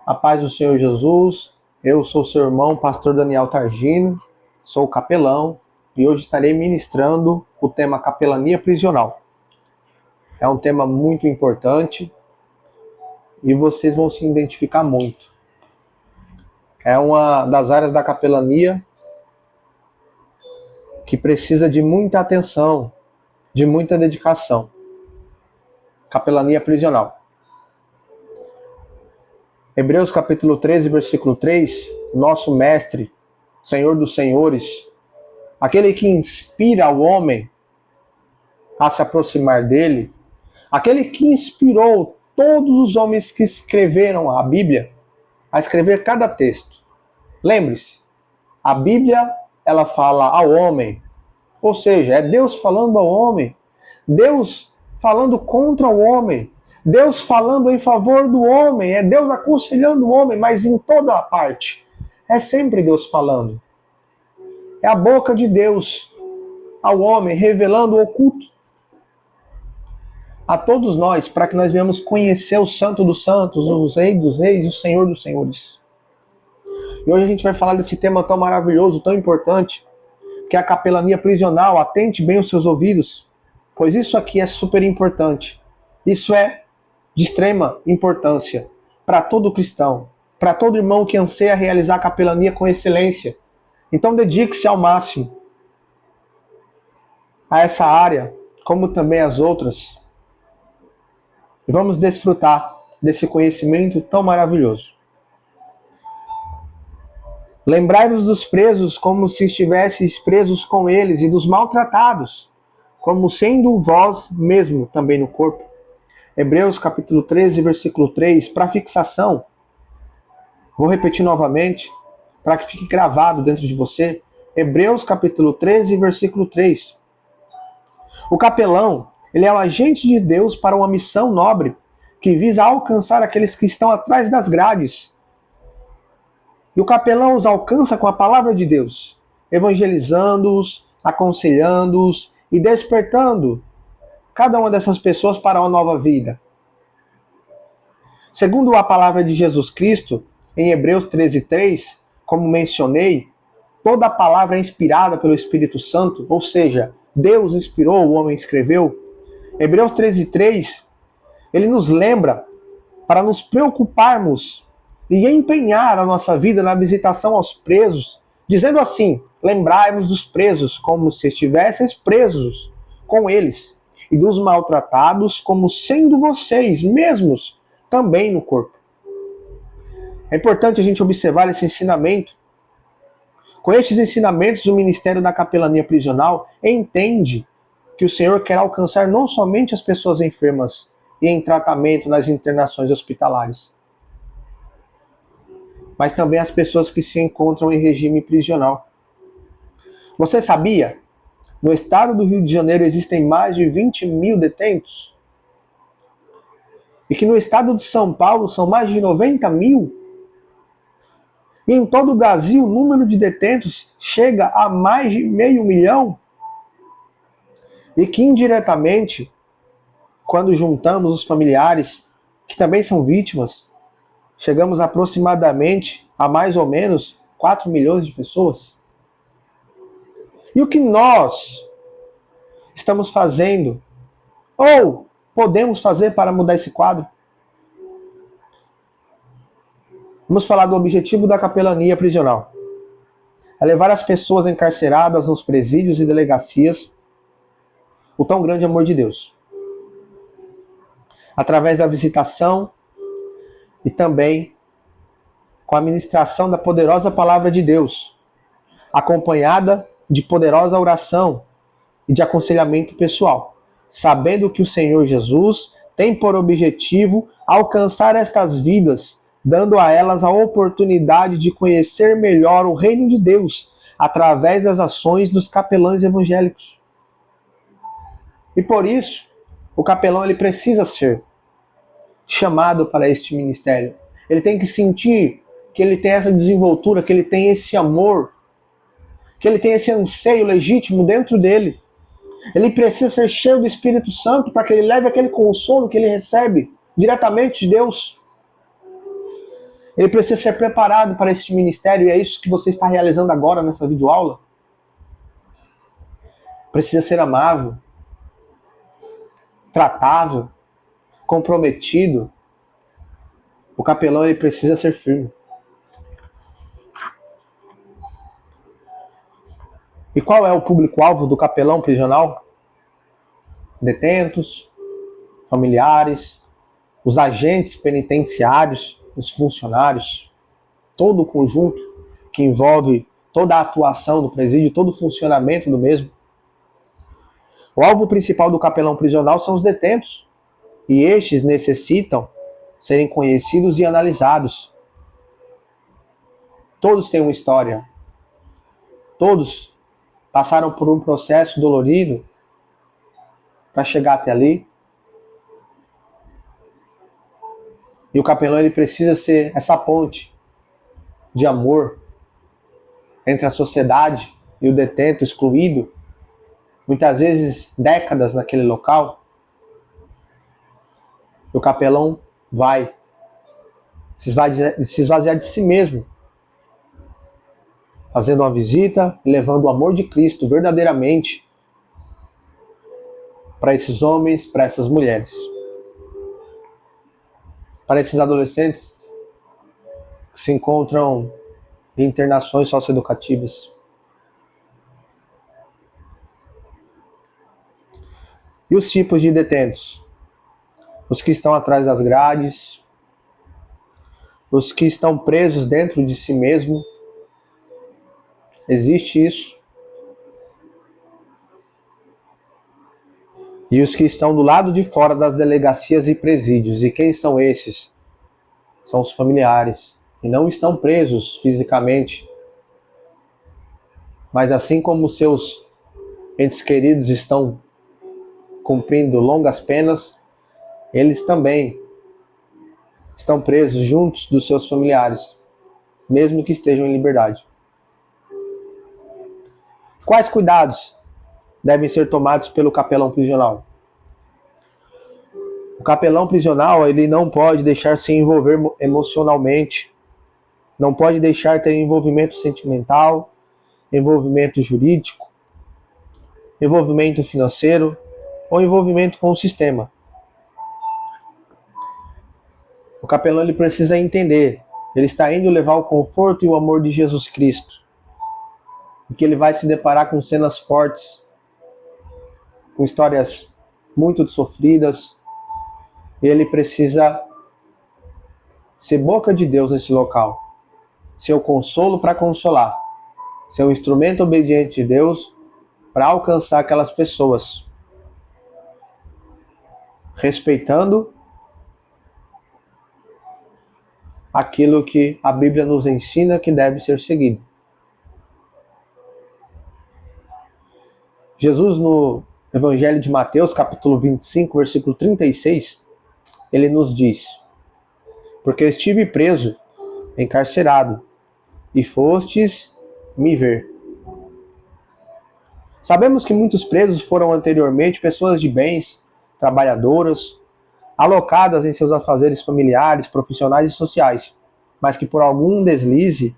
A paz do Senhor Jesus, eu sou seu irmão, pastor Daniel Targino, sou capelão e hoje estarei ministrando o tema capelania prisional. É um tema muito importante e vocês vão se identificar muito. É uma das áreas da capelania que precisa de muita atenção, de muita dedicação. Capelania prisional. Hebreus capítulo 13, versículo 3, nosso mestre, Senhor dos senhores, aquele que inspira o homem a se aproximar dele, aquele que inspirou todos os homens que escreveram a Bíblia a escrever cada texto. Lembre-se, a Bíblia ela fala ao homem, ou seja, é Deus falando ao homem, Deus falando contra o homem, Deus falando em favor do homem, é Deus aconselhando o homem, mas em toda a parte. É sempre Deus falando. É a boca de Deus ao homem, revelando o oculto a todos nós, para que nós venhamos conhecer o Santo dos Santos, o Rei dos Reis e o Senhor dos Senhores. E hoje a gente vai falar desse tema tão maravilhoso, tão importante, que é a capelania prisional. Atente bem os seus ouvidos, pois isso aqui é super importante. Isso é de extrema importância para todo cristão, para todo irmão que anseia realizar a capelania com excelência. Então dedique-se ao máximo a essa área, como também as outras, e vamos desfrutar desse conhecimento tão maravilhoso. Lembrai-vos dos presos como se estivesseis presos com eles, e dos maltratados, como sendo vós mesmo também no corpo. Hebreus capítulo 13, versículo 3, para fixação. Vou repetir novamente, para que fique gravado dentro de você. Hebreus capítulo 13, versículo 3. O capelão, ele é o agente de Deus para uma missão nobre, que visa alcançar aqueles que estão atrás das grades. E o capelão os alcança com a palavra de Deus, evangelizando-os, aconselhando-os e despertando cada uma dessas pessoas para uma nova vida. Segundo a palavra de Jesus Cristo, em Hebreus 13:3, como mencionei, toda a palavra é inspirada pelo Espírito Santo, ou seja, Deus inspirou, o homem escreveu. Hebreus 13:3, ele nos lembra para nos preocuparmos e empenhar a nossa vida na visitação aos presos, dizendo assim: lembrai-vos dos presos como se estivesseis presos com eles, e dos maltratados como sendo vocês mesmos também no corpo. É importante a gente observar esse ensinamento. Com estes ensinamentos, o ministério da capelania prisional entende que o Senhor quer alcançar não somente as pessoas enfermas e em tratamento nas internações hospitalares, mas também as pessoas que se encontram em regime prisional. Você sabia? No estado do Rio de Janeiro existem mais de 20 mil detentos? E que no estado de São Paulo são mais de 90 mil? E em todo o Brasil o número de detentos chega a mais de 500 mil? E que indiretamente, quando juntamos os familiares, que também são vítimas, chegamos aproximadamente a mais ou menos 4 milhões de pessoas? E o que nós estamos fazendo, ou podemos fazer para mudar esse quadro? Vamos falar do objetivo da capelania prisional. É levar as pessoas encarceradas nos presídios e delegacias o tão grande amor de Deus, através da visitação e também com a ministração da poderosa palavra de Deus, acompanhada de poderosa oração e de aconselhamento pessoal, sabendo que o Senhor Jesus tem por objetivo alcançar estas vidas, dando a elas a oportunidade de conhecer melhor o reino de Deus através das ações dos capelães evangélicos. E por isso, o capelão ele precisa ser chamado para este ministério. Ele tem que sentir que ele tem essa desenvoltura, que ele tem esse amor, que ele tem esse anseio legítimo dentro dele. Ele precisa ser cheio do Espírito Santo para que ele leve aquele consolo que ele recebe diretamente de Deus. Ele precisa ser preparado para esse ministério, e é isso que você está realizando agora nessa videoaula. Precisa ser amável, tratável, comprometido. O capelão ele precisa ser firme. E qual é o público-alvo do capelão prisional? Detentos, familiares, os agentes penitenciários, os funcionários, todo o conjunto que envolve toda a atuação do presídio, todo o funcionamento do mesmo. O alvo principal do capelão prisional são os detentos, e estes necessitam serem conhecidos e analisados. Todos têm uma história. Todos passaram por um processo dolorido para chegar até ali. E o capelão ele precisa ser essa ponte de amor entre a sociedade e o detento excluído, muitas vezes décadas naquele local. E o capelão vai se esvaziar de si mesmo, fazendo uma visita e levando o amor de Cristo verdadeiramente para esses homens, para essas mulheres, para esses adolescentes que se encontram em internações socioeducativas. E os tipos de detentos? Os que estão atrás das grades, os que estão presos dentro de si mesmo. Existe isso. E os que estão do lado de fora das delegacias e presídios. E quem são esses? São os familiares, que não estão presos fisicamente, mas assim como seus entes queridos estão cumprindo longas penas, eles também estão presos juntos dos seus familiares, mesmo que estejam em liberdade. Quais cuidados devem ser tomados pelo capelão prisional? O capelão prisional ele não pode deixar se envolver emocionalmente, não pode deixar ter envolvimento sentimental, envolvimento jurídico, envolvimento financeiro ou envolvimento com o sistema. O capelão ele precisa entender, ele está indo levar o conforto e o amor de Jesus Cristo, e que ele vai se deparar com cenas fortes, com histórias muito sofridas, e ele precisa ser boca de Deus nesse local, ser o consolo para consolar, ser um instrumento obediente de Deus para alcançar aquelas pessoas, respeitando aquilo que a Bíblia nos ensina que deve ser seguido. Jesus, no Evangelho de Mateus, capítulo 25, versículo 36, ele nos diz: porque estive preso, encarcerado, e fostes me ver. Sabemos que muitos presos foram anteriormente pessoas de bens, trabalhadoras, alocadas em seus afazeres familiares, profissionais e sociais, mas que por algum deslize,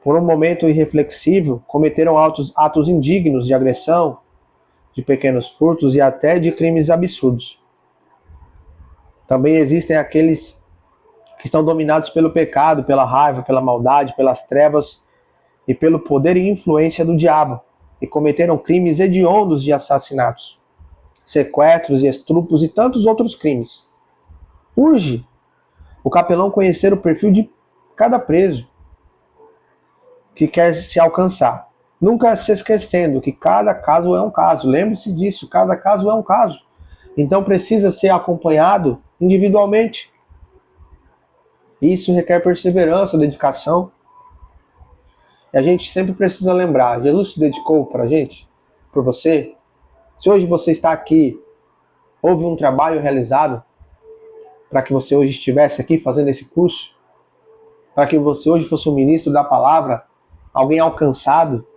por um momento irreflexível, cometeram atos indignos de agressão, de pequenos furtos e até de crimes absurdos. Também existem aqueles que estão dominados pelo pecado, pela raiva, pela maldade, pelas trevas e pelo poder e influência do diabo, e cometeram crimes hediondos de assassinatos, sequestros e estupros e tantos outros crimes. Urge o capelão conhecer o perfil de cada preso que quer se alcançar, nunca se esquecendo que cada caso é um caso. Lembre-se disso, cada caso é um caso. Então precisa ser acompanhado individualmente. Isso requer perseverança, dedicação. E a gente sempre precisa lembrar, Jesus se dedicou para a gente, por você. Se hoje você está aqui, houve um trabalho realizado para que você hoje estivesse aqui fazendo esse curso, para que você hoje fosse um ministro da palavra, alguém alcançado.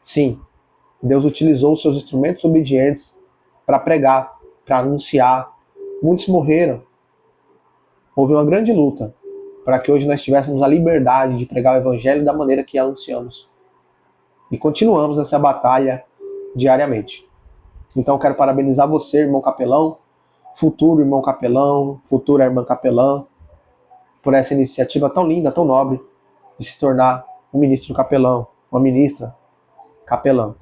Sim, Deus utilizou os seus instrumentos obedientes para pregar, para anunciar. Muitos morreram. houve uma grande luta para que hoje nós tivéssemos a liberdade de pregar o Evangelho da maneira que anunciamos. E continuamos nessa batalha diariamente. Então eu quero parabenizar você, irmão capelão, futuro irmão capelão, futura irmã capelã, por essa iniciativa tão linda, tão nobre, de se tornar um ministro capelão, uma ministra capelã.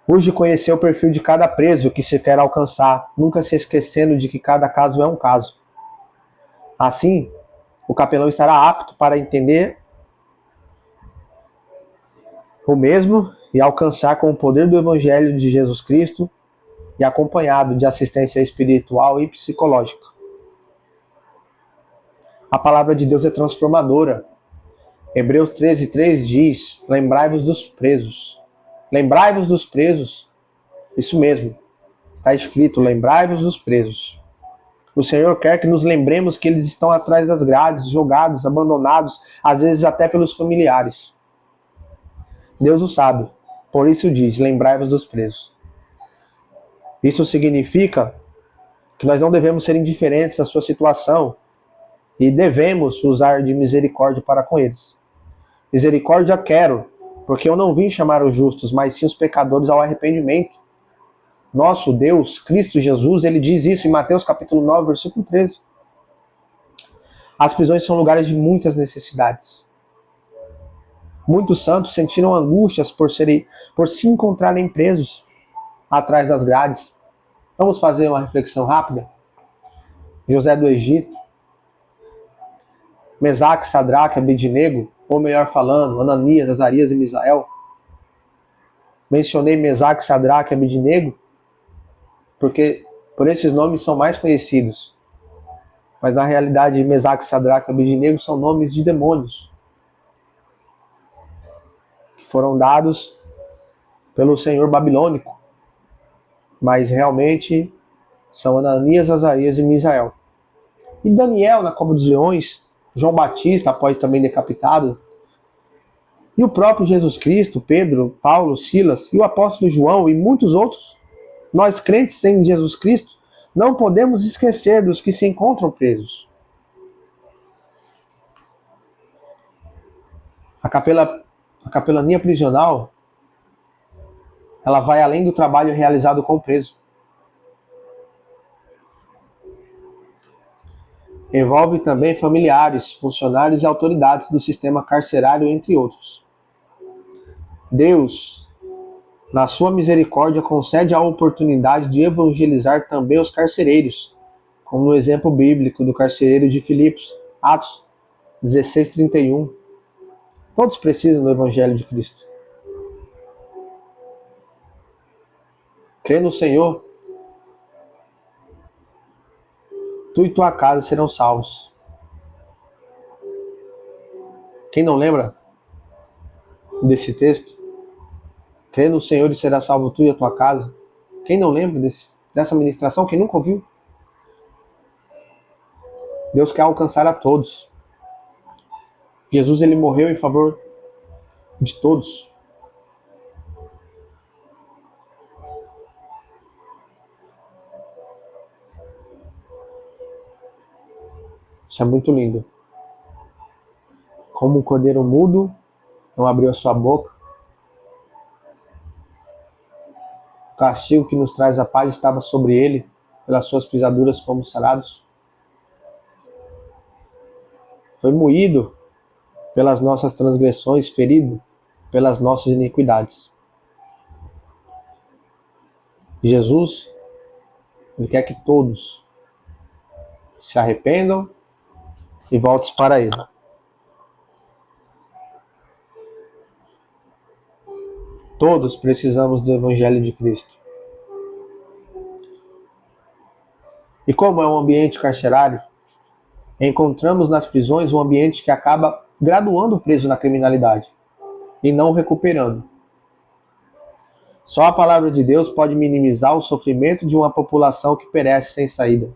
Urge conhecer o perfil de cada preso que se quer alcançar, nunca se esquecendo de que cada caso é um caso. Assim, o capelão estará apto para entender o mesmo e alcançar com o poder do Evangelho de Jesus Cristo e acompanhado de assistência espiritual e psicológica. A palavra de Deus é transformadora. Hebreus 13:3 diz: lembrai-vos dos presos. Lembrai-vos dos presos. Isso mesmo. Está escrito: lembrai-vos dos presos. O Senhor quer que nos lembremos que eles estão atrás das grades, jogados, abandonados, às vezes até pelos familiares. Deus o sabe. Por isso diz: lembrai-vos dos presos. Isso significa que nós não devemos ser indiferentes à sua situação e devemos usar de misericórdia para com eles. Misericórdia quero, porque eu não vim chamar os justos, mas sim os pecadores ao arrependimento. Nosso Deus, Cristo Jesus, ele diz isso em Mateus capítulo 9, versículo 13. As prisões são lugares de muitas necessidades. Muitos santos sentiram angústias por se encontrarem presos atrás das grades. Vamos fazer uma reflexão rápida? José do Egito, Mesaque, Sadraque, Abednego, ou melhor falando, Ananias, Azarias e Misael. Mencionei Mesaque, Sadraque e Abednego porque por esses nomes são mais conhecidos. Mas na realidade, Mesaque, Sadraque e Abednego são nomes de demônios que foram dados pelo Senhor babilônico. Mas realmente são Ananias, Azarias e Misael. E Daniel na cova dos leões, João Batista, após também decapitado, e o próprio Jesus Cristo, Pedro, Paulo, Silas e o apóstolo João e muitos outros. Nós crentes em Jesus Cristo não podemos esquecer dos que se encontram presos. A capelania prisional, ela vai além do trabalho realizado com o preso. Envolve também familiares, funcionários e autoridades do sistema carcerário, entre outros. Deus, na sua misericórdia, concede a oportunidade de evangelizar também os carcereiros, como no exemplo bíblico do carcereiro de Filipos, Atos 16:31. Todos precisam do Evangelho de Cristo. Crê no Senhor, tu e tua casa serão salvos. Quem não lembra desse texto? Crê no Senhor e será salvo tu e a tua casa. Quem não lembra dessa ministração? Quem nunca ouviu? Deus quer alcançar a todos. Jesus, ele morreu em favor de todos. Isso é muito lindo. Como um cordeiro mudo, não abriu a sua boca. O castigo que nos traz a paz estava sobre ele. Pelas suas pisaduras fomos sarados. Foi moído pelas nossas transgressões, ferido pelas nossas iniquidades. Jesus, ele quer que todos se arrependam e voltem para ele. Todos precisamos do Evangelho de Cristo. E como é um ambiente carcerário, encontramos nas prisões um ambiente que acaba graduando o preso na criminalidade e não recuperando. Só a palavra de Deus pode minimizar o sofrimento de uma população que perece sem saída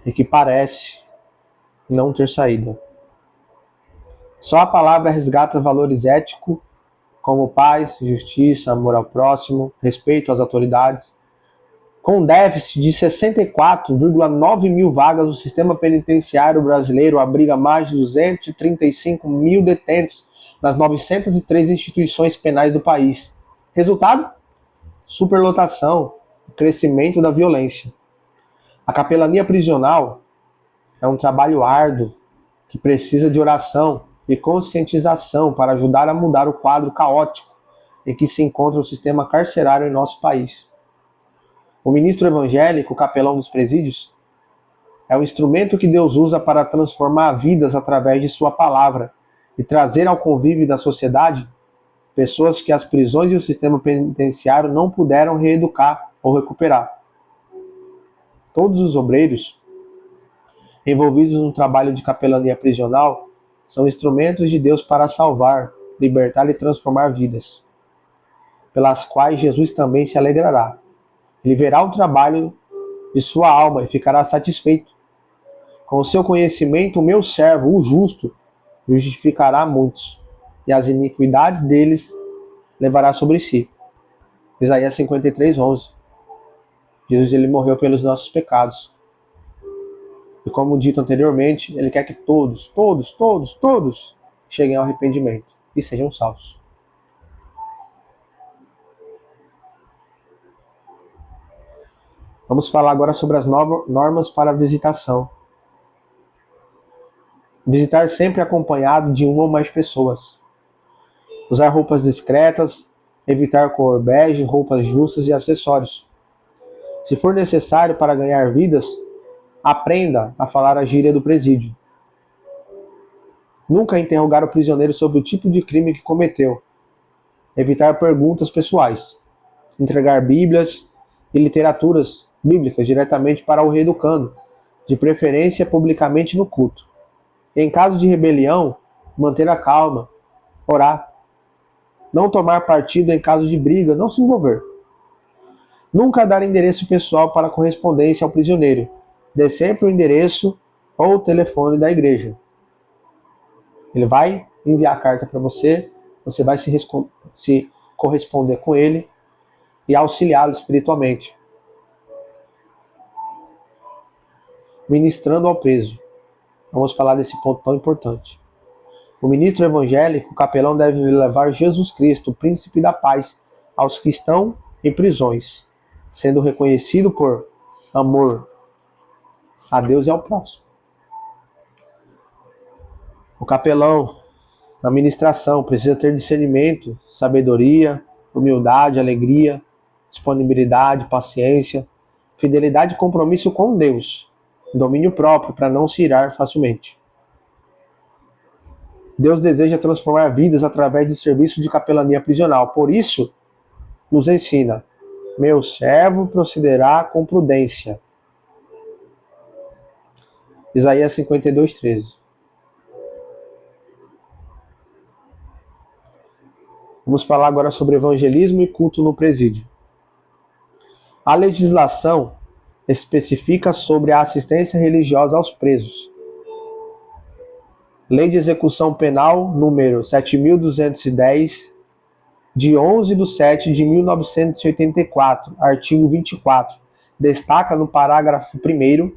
e que parece não ter saída. Só a palavra resgata valores éticos como paz, justiça, amor ao próximo, respeito às autoridades. Com um déficit de 64,9 mil vagas, o sistema penitenciário brasileiro abriga mais de 235 mil detentos nas 903 instituições penais do país. Resultado? Superlotação, crescimento da violência. A capelania prisional é um trabalho árduo que precisa de oração e conscientização para ajudar a mudar o quadro caótico em que se encontra o sistema carcerário em nosso país. O ministro evangélico, capelão dos presídios, é o instrumento que Deus usa para transformar vidas através de sua palavra e trazer ao convívio da sociedade pessoas que as prisões e o sistema penitenciário não puderam reeducar ou recuperar. Todos os obreiros envolvidos no trabalho de capelania prisional são instrumentos de Deus para salvar, libertar e transformar vidas, pelas quais Jesus também se alegrará. Ele verá o trabalho de sua alma e ficará satisfeito. Com o seu conhecimento, o meu servo, o justo, justificará muitos, e as iniquidades deles levará sobre si. Isaías 53:11. Jesus ele morreu pelos nossos pecados. E como dito anteriormente, ele quer que todos cheguem ao arrependimento e sejam salvos. Vamos falar agora sobre as normas para a visitação. Visitar sempre acompanhado de uma ou mais pessoas. Usar roupas discretas, evitar cor bege, roupas justas e acessórios. Se for necessário para ganhar vidas, aprenda a falar a gíria do presídio. Nunca interrogar o prisioneiro sobre o tipo de crime que cometeu. Evitar perguntas pessoais. Entregar bíblias e literaturas bíblicas diretamente para o reeducando, de preferência publicamente no culto. Em caso de rebelião, manter a calma, orar. Não tomar partido em caso de briga, não se envolver. Nunca dar endereço pessoal para correspondência ao prisioneiro. Dê sempre o endereço ou o telefone da igreja. Ele vai enviar a carta para você, você vai se corresponder com ele e auxiliá-lo espiritualmente. Ministrando ao preso. Vamos falar desse ponto tão importante. O ministro evangélico, o capelão, deve levar Jesus Cristo, o príncipe da paz, aos que estão em prisões, sendo reconhecido por amor a Deus e ao próximo. O capelão, na ministração, precisa ter discernimento, sabedoria, humildade, alegria, disponibilidade, paciência, fidelidade e compromisso com Deus, domínio próprio para não se irar facilmente. Deus deseja transformar vidas através do serviço de capelania prisional. Por isso, nos ensina: meu servo procederá com prudência. Isaías 52:13. Vamos falar agora sobre evangelismo e culto no presídio. A legislação especifica sobre a assistência religiosa aos presos. Lei de Execução Penal número 7.210, de 11/7/1984, artigo 24, destaca no parágrafo 1º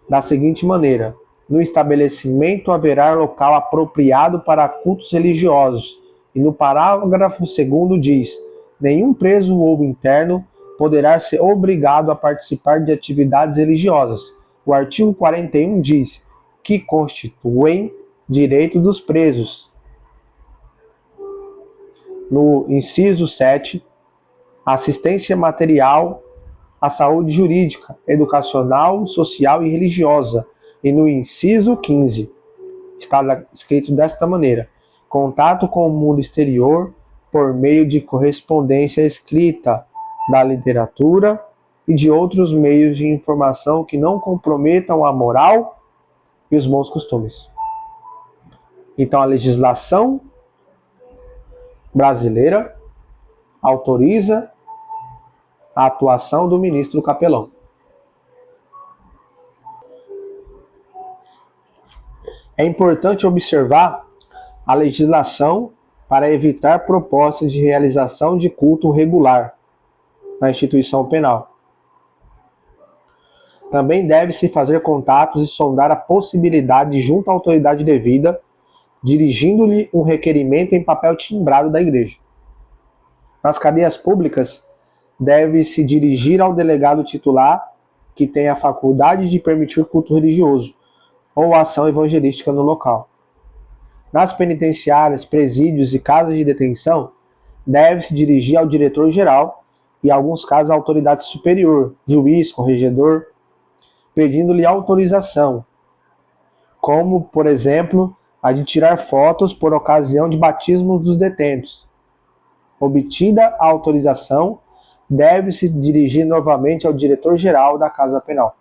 da seguinte maneira: no estabelecimento haverá local apropriado para cultos religiosos. E no parágrafo 2º diz: nenhum preso ou interno poderá ser obrigado a participar de atividades religiosas. O artigo 41 diz que constituem direito dos presos. No inciso 7, assistência material à saúde jurídica, educacional, social e religiosa. E no inciso 15, está escrito desta maneira: contato com o mundo exterior por meio de correspondência escrita, da literatura e de outros meios de informação que não comprometam a moral e os bons costumes. Então a legislação brasileira autoriza a atuação do ministro capelão. É importante observar a legislação para evitar propostas de realização de culto regular na instituição penal. Também deve-se fazer contatos e sondar a possibilidade junto à autoridade devida, dirigindo-lhe um requerimento em papel timbrado da Igreja. Nas cadeias públicas, deve-se dirigir ao delegado titular, que tem a faculdade de permitir culto religioso ou ação evangelística no local. Nas penitenciárias, presídios e casas de detenção, deve-se dirigir ao diretor-geral e, em alguns casos, à autoridade superior, juiz, corregedor, pedindo-lhe autorização, como, por exemplo, a de tirar fotos por ocasião de batismos dos detentos. Obtida a autorização, deve-se dirigir novamente ao diretor-geral da Casa Penal.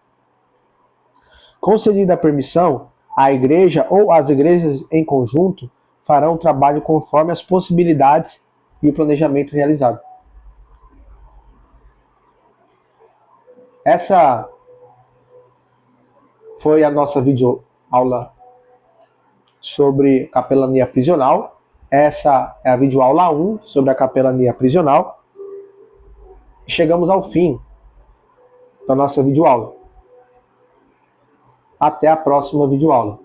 Concedida a permissão, a igreja ou as igrejas em conjunto farão o trabalho conforme as possibilidades e o planejamento realizado. Essa foi a nossa videoaula sobre capelania prisional. Essa é a videoaula 1 sobre a capelania prisional. Chegamos ao fim da nossa videoaula. Até a próxima videoaula.